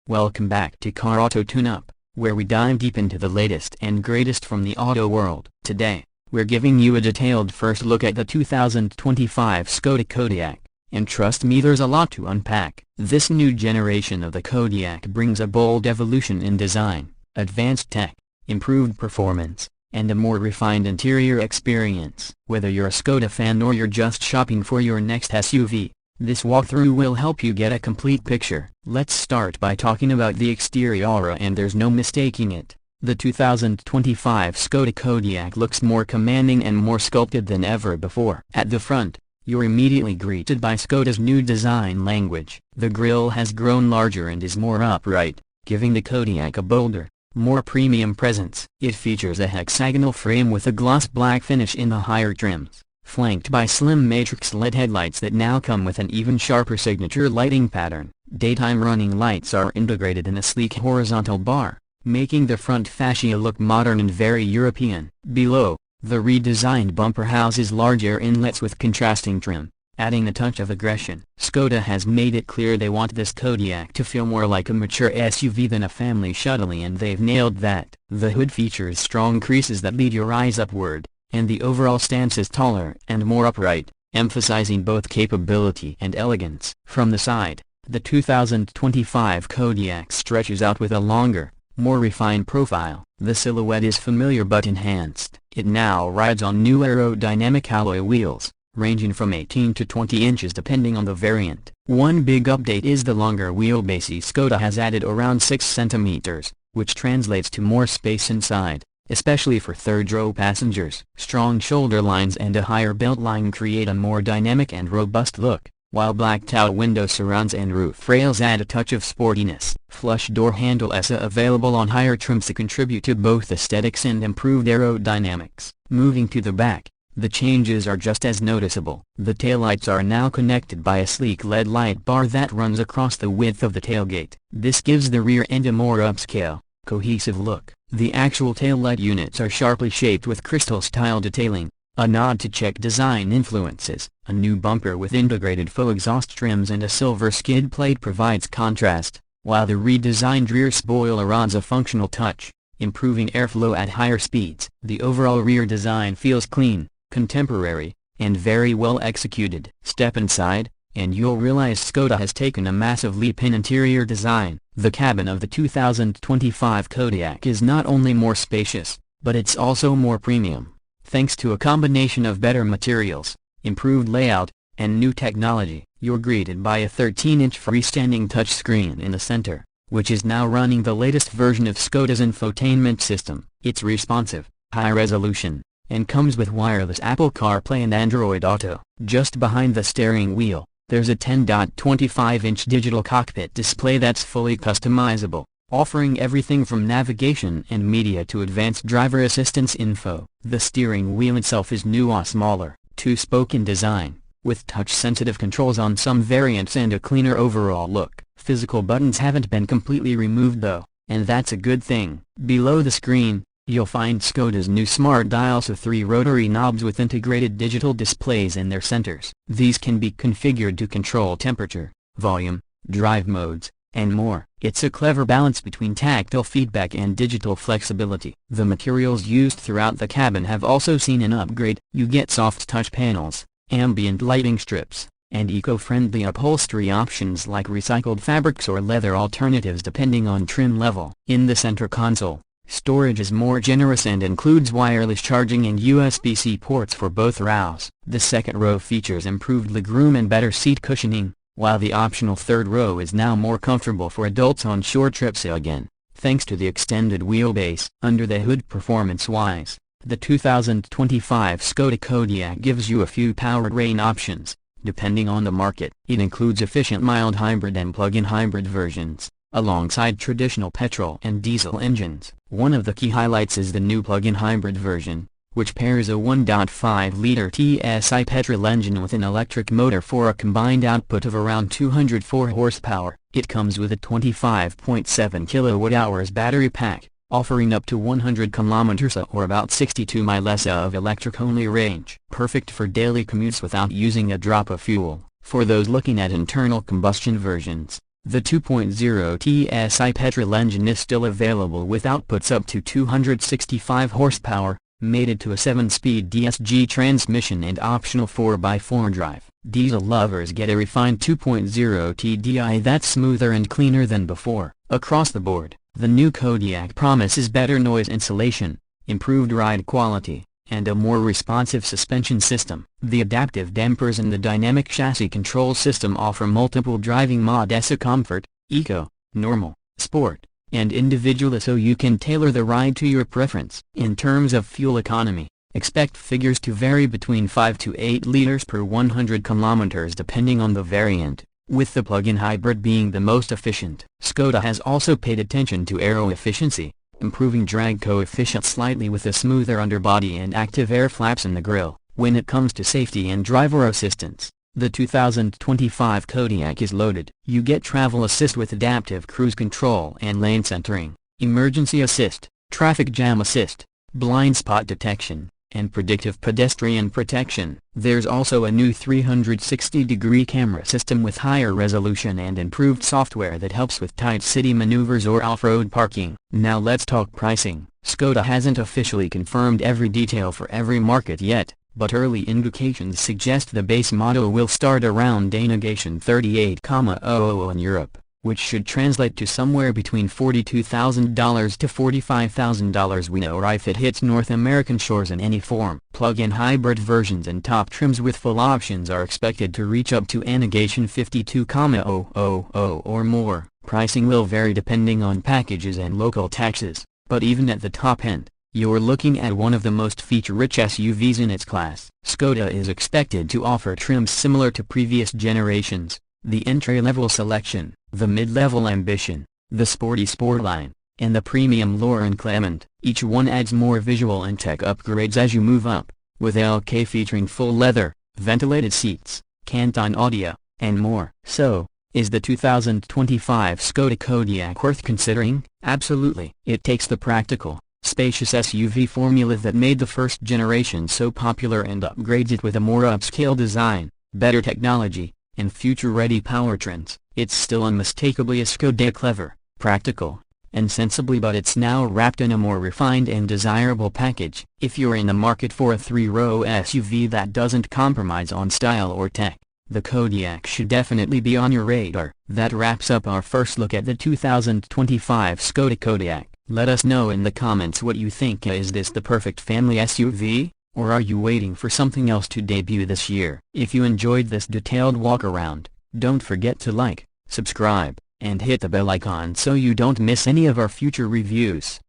Welcome back to Car Auto Tune-Up, where we dive deep into the latest and greatest from the auto world. Today, we're giving you a detailed first look at the 2025 Skoda Kodiaq, and trust me, there's a lot to unpack. This new generation of the Kodiaq brings a bold evolution in design, advanced tech, improved performance, and a more refined interior experience. Whether you're a Skoda fan or you're just shopping for your next SUV, this walkthrough will help you get a complete picture. Let's start by talking about the exterior, and there's no mistaking it. The 2025 Skoda Kodiaq looks more commanding and more sculpted than ever before. At the front, you're immediately greeted by Skoda's new design language. The grille has grown larger and is more upright, giving the Kodiaq a bolder, more premium presence. It features a hexagonal frame with a gloss black finish in the higher trims, flanked by slim matrix LED headlights that now come with an even sharper signature lighting pattern. Daytime running lights are integrated in a sleek horizontal bar, making the front fascia look modern and very European. Below, the redesigned bumper houses large air inlets with contrasting trim, adding a touch of aggression. Skoda has made it clear they want this Kodiaq to feel more like a mature SUV than a family shuttle, and they've nailed that. The hood features strong creases that lead your eyes upward, and the overall stance is taller and more upright, emphasizing both capability and elegance. From the side, the 2025 Kodiaq stretches out with a longer, more refined profile. The silhouette is familiar but enhanced. It now rides on new aerodynamic alloy wheels, ranging from 18 to 20 inches depending on the variant. One big update is the longer wheelbase. Skoda has added around 6 centimeters, which translates to more space inside, especially for third-row passengers. Strong shoulder lines and a higher belt line create a more dynamic and robust look, while blacked-out window surrounds and roof rails add a touch of sportiness. Flush door handles are available on higher trims to contribute to both aesthetics and improved aerodynamics. Moving to the back, the changes are just as noticeable. The taillights are now connected by a sleek LED light bar that runs across the width of the tailgate. This gives the rear end a more upscale, cohesive look. The actual taillight units are sharply shaped with crystal-style detailing, a nod to Czech design influences. A new bumper with integrated faux exhaust trims and a silver skid plate provides contrast, while the redesigned rear spoiler adds a functional touch, improving airflow at higher speeds. The overall rear design feels clean, contemporary, and very well executed. Step inside, and you'll realize Skoda has taken a massive leap in interior design. The cabin of the 2025 Kodiaq is not only more spacious, but it's also more premium. Thanks to a combination of better materials, improved layout, and new technology, you're greeted by a 13-inch freestanding touchscreen in the center, which is now running the latest version of Skoda's infotainment system. It's responsive, high-resolution, and comes with wireless Apple CarPlay and Android Auto. Just behind the steering wheel, there's a 10.25-inch digital cockpit display that's fully customizable, offering everything from navigation and media to advanced driver assistance info. The steering wheel itself is new, smaller, two-spoke in design, with touch-sensitive controls on some variants and a cleaner overall look. Physical buttons haven't been completely removed though, and that's a good thing. Below the screen, you'll find Skoda's new smart dials of 3 rotary knobs with integrated digital displays in their centers. These can be configured to control temperature, volume, drive modes, and more. It's a clever balance between tactile feedback and digital flexibility. The materials used throughout the cabin have also seen an upgrade. You get soft touch panels, ambient lighting strips, and eco-friendly upholstery options like recycled fabrics or leather alternatives depending on trim level. In the center console, storage is more generous and includes wireless charging and USB-C ports for both rows. The second row features improved legroom and better seat cushioning, while the optional third row is now more comfortable for adults on short trips again, thanks to the extended wheelbase. Under the hood, performance-wise, the 2025 Skoda Kodiaq gives you a few powertrain options, depending on the market. It includes efficient mild hybrid and plug-in hybrid versions, alongside traditional petrol and diesel engines. One of the key highlights is the new plug-in hybrid version, which pairs a 1.5-liter TSI petrol engine with an electric motor for a combined output of around 204 horsepower. It comes with a 25.7 kWh battery pack, offering up to 100 kilometers or about 62 miles of electric-only range. Perfect for daily commutes without using a drop of fuel. For those looking at internal combustion versions, The 2.0 TSI petrol engine is still available with outputs up to 265 horsepower, mated to a 7-speed DSG transmission and optional 4x4 drive. Diesel lovers get a refined 2.0 TDI that's smoother and cleaner than before. Across the board, the new Kodiaq promises better noise insulation, improved ride quality, and a more responsive suspension system. The adaptive dampers and the dynamic chassis control system offer multiple driving modes: comfort, eco, normal, sport, and individual, so you can tailor the ride to your preference. In terms of fuel economy, expect figures to vary between 5 to 8 liters per 100 kilometers depending on the variant, with the plug-in hybrid being the most efficient. Skoda has also paid attention to aero efficiency, improving drag coefficient slightly with a smoother underbody and active air flaps in the grille. When it comes to safety and driver assistance, the 2025 Kodiaq is loaded. You get travel assist with adaptive cruise control and lane centering, emergency assist, traffic jam assist, blind spot detection, and predictive pedestrian protection. There's also a new 360-degree camera system with higher resolution and improved software that helps with tight city maneuvers or off-road parking. Now let's talk pricing. Skoda hasn't officially confirmed every detail for every market yet, but early indications suggest the base model will start around $38,000 in Europe, which should translate to somewhere between $42,000 to $45,000 if it hits North American shores in any form. Plug-in hybrid versions and top trims with full options are expected to reach up to $52,000 or more. Pricing will vary depending on packages and local taxes, but even at the top end, you're looking at one of the most feature-rich SUVs in its class. Skoda is expected to offer trims similar to previous generations: the entry-level Selection, the mid-level Ambition, the sporty Sportline, and the premium Loure and Clement. Each one adds more visual and tech upgrades as you move up, with LK featuring full leather, ventilated seats, Canton audio, and more. So, is the 2025 Skoda Kodiaq worth considering? Absolutely. It takes the practical, spacious SUV formula that made the first generation so popular and upgrades it with a more upscale design, better technology, and future-ready powertrains. It's still unmistakably a Skoda, clever, practical, and sensibly, but it's now wrapped in a more refined and desirable package. If you're in the market for a 3-row SUV that doesn't compromise on style or tech, the Kodiaq should definitely be on your radar. That wraps up our first look at the 2025 Skoda Kodiaq. Let us know in the comments what you think. Is this the perfect family SUV, or are you waiting for something else to debut this year? If you enjoyed this detailed walk around, don't forget to like, subscribe, and hit the bell icon so you don't miss any of our future reviews.